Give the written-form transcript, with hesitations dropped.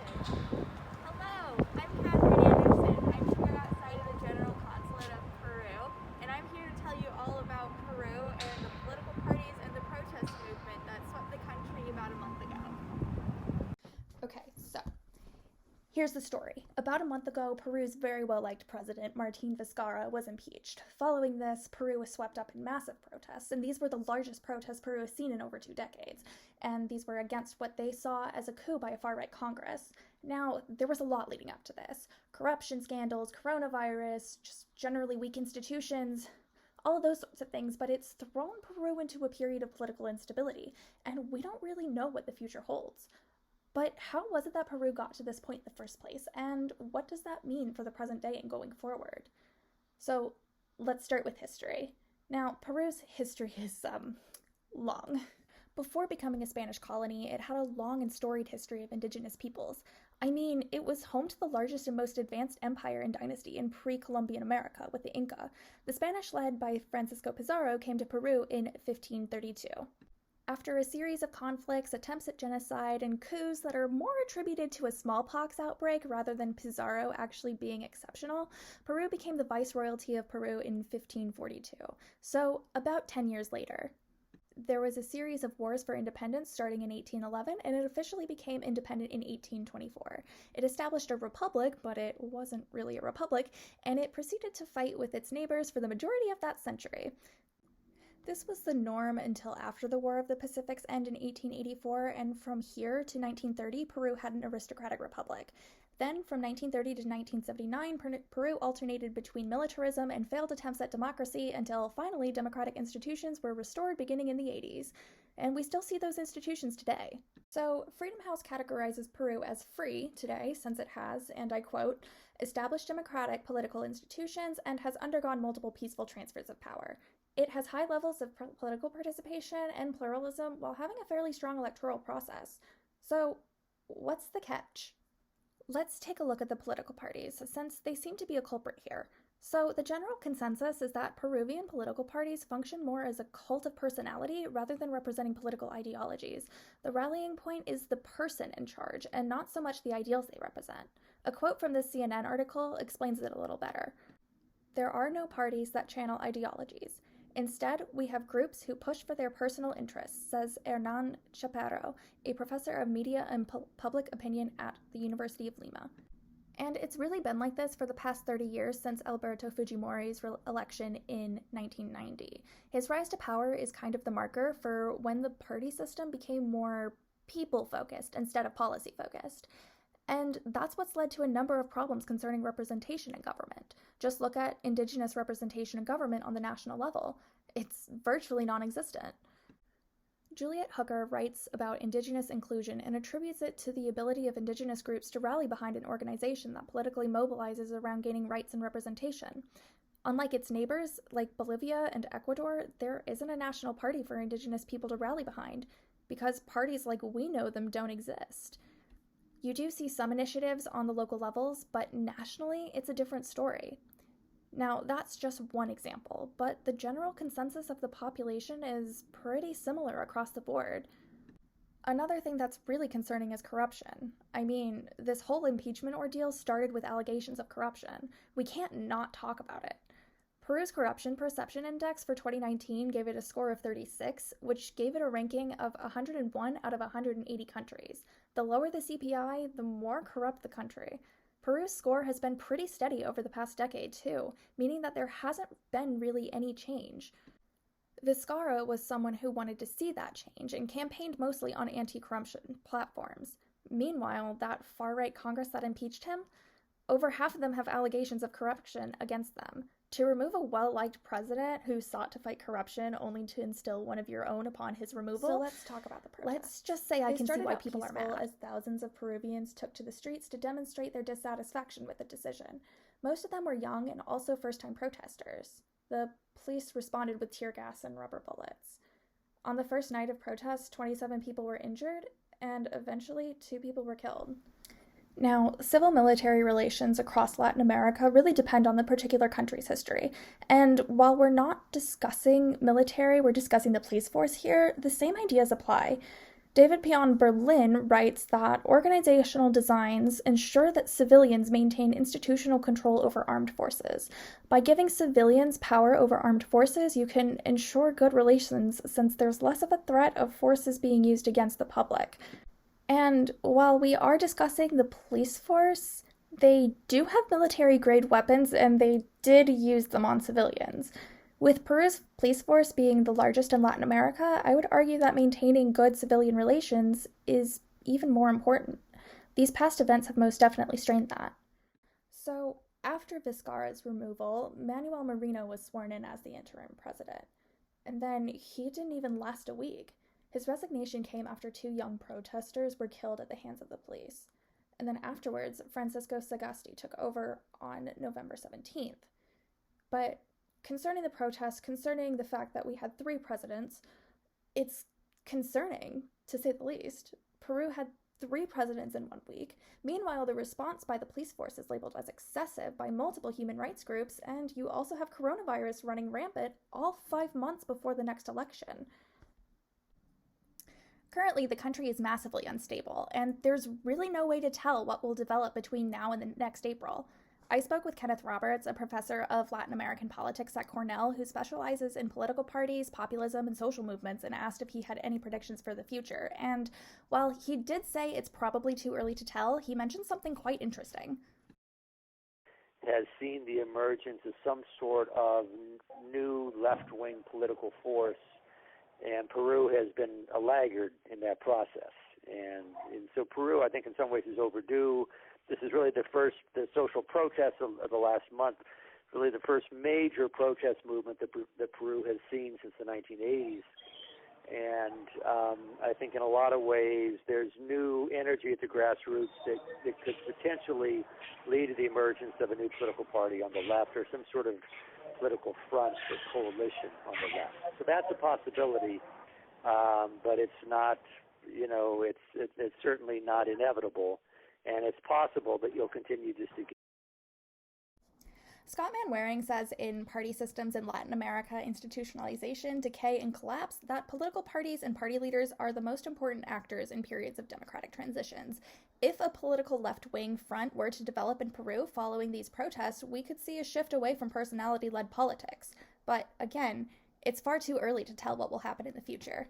Hello, I'm Catherine Anderson. I'm here outside of the General Consulate of Peru, and I'm here to tell you all about Peru and the political parties and the protest movement that swept the country about a month ago. Okay, so here's the story. About a month ago, Peru's very well-liked president, Martin Vizcarra, was impeached. Following this, Peru was swept up in massive protests, and these were the largest protests Peru has seen in over 2 decades. And these were against what they saw as a coup by a far-right Congress. Now, there was a lot leading up to this. Corruption scandals, coronavirus, just generally weak institutions, all of those sorts of things, but it's thrown Peru into a period of political instability, and we don't really know what the future holds. But how was it that Peru got to this point in the first place, and what does that mean for the present day and going forward? So let's start with history. Now, Peru's history is, long. Before becoming a Spanish colony, it had a long and storied history of indigenous peoples. I mean, it was home to the largest and most advanced empire and dynasty in pre-Columbian America with the Inca. The Spanish, led by Francisco Pizarro, came to Peru in 1532. After a series of conflicts, attempts at genocide, and coups that are more attributed to a smallpox outbreak rather than Pizarro actually being exceptional, Peru became the viceroyalty of Peru in 1542, so about 10 years later. There was a series of wars for independence starting in 1811, and it officially became independent in 1824. It established a republic, but it wasn't really a republic, and it proceeded to fight with its neighbors for the majority of that century. This was the norm until after the War of the Pacific's end in 1884, and from here to 1930, Peru had an aristocratic republic. Then, from 1930 to 1979, Peru alternated between militarism and failed attempts at democracy until finally democratic institutions were restored beginning in the 80s. And we still see those institutions today. So, Freedom House categorizes Peru as free today, since it has, and I quote, established democratic political institutions and has undergone multiple peaceful transfers of power. It has high levels of political participation and pluralism while having a fairly strong electoral process. So, what's the catch? Let's take a look at the political parties, since they seem to be a culprit here. So, the general consensus is that Peruvian political parties function more as a cult of personality rather than representing political ideologies. The rallying point is the person in charge, and not so much the ideals they represent. A quote from this CNN article explains it a little better. There are no parties that channel ideologies. Instead, we have groups who push for their personal interests, says Hernan Chaparro, a professor of media and public opinion at the University of Lima. And it's really been like this for the past 30 years since Alberto Fujimori's election in 1990. His rise to power is kind of the marker for when the party system became more people-focused instead of policy-focused. And that's what's led to a number of problems concerning representation in government. Just look at indigenous representation in government on the national level. It's virtually non-existent. Juliet Hooker writes about indigenous inclusion and attributes it to the ability of indigenous groups to rally behind an organization that politically mobilizes around gaining rights and representation. Unlike its neighbors, like Bolivia and Ecuador, there isn't a national party for indigenous people to rally behind, because parties like we know them don't exist. You do see some initiatives on the local levels, but nationally, it's a different story. Now, that's just one example, but the general consensus of the population is pretty similar across the board. Another thing that's really concerning is corruption. I mean, this whole impeachment ordeal started with allegations of corruption. We can't not talk about it. Peru's Corruption Perception Index for 2019 gave it a score of 36, which gave it a ranking of 101 out of 180 countries. The lower the CPI, the more corrupt the country. Peru's score has been pretty steady over the past decade, too, meaning that there hasn't been really any change. Vizcarra was someone who wanted to see that change and campaigned mostly on anti-corruption platforms. Meanwhile, that far-right Congress that impeached him, over half of them have allegations of corruption against them. To remove a well-liked president who sought to fight corruption only to instill one of your own upon his removal. So let's talk about the protests. Let's just say I can see why people are peaceful mad, as thousands of Peruvians took to the streets to demonstrate their dissatisfaction with the decision. Most of them were young and also first-time protesters. The police responded with tear gas and rubber bullets. On the first night of protests, 27 people were injured, and eventually 2 people were killed. Now, civil-military relations across Latin America really depend on the particular country's history. And while we're not discussing military, we're discussing the police force here, the same ideas apply. David Pion Berlin writes that organizational designs ensure that civilians maintain institutional control over armed forces. By giving civilians power over armed forces, you can ensure good relations since there's less of a threat of forces being used against the public. And while we are discussing the police force, they do have military-grade weapons and they did use them on civilians. With Peru's police force being the largest in Latin America, I would argue that maintaining good civilian relations is even more important. These past events have most definitely strained that. So, after Vizcarra's removal, Manuel Merino was sworn in as the interim president. And then he didn't even last a week. His resignation came after 2 young protesters were killed at the hands of the police. And then afterwards, Francisco Sagasti took over on November 17th. But concerning the protests, concerning the fact that we had 3 presidents, it's concerning, to say the least. Peru had 3 presidents in 1 week. Meanwhile, the response by the police force is labeled as excessive by multiple human rights groups, and you also have coronavirus running rampant all 5 months before the next election. Currently, the country is massively unstable, and there's really no way to tell what will develop between now and the next April. I spoke with Kenneth Roberts, a professor of Latin American politics at Cornell who specializes in political parties, populism, and social movements, and asked if he had any predictions for the future. And while he did say it's probably too early to tell, he mentioned something quite interesting. Has seen the emergence of some sort of new left-wing political force, and Peru has been a laggard in that process. And so Peru, I think, in some ways is overdue. This is really the social protest of the last month, really the first major protest movement that Peru has seen since the 1980s. And I think in a lot of ways there's new energy at the grassroots that could potentially lead to the emergence of a new political party on the left or some sort of political front or coalition on the left. So that's a possibility, but it's not, it's certainly not inevitable. And it's possible that you'll continue to see. Scott Manwaring says in Party Systems in Latin America, Institutionalization, Decay, and Collapse that political parties and party leaders are the most important actors in periods of democratic transitions. If a political left-wing front were to develop in Peru following these protests, we could see a shift away from personality-led politics. But again, it's far too early to tell what will happen in the future.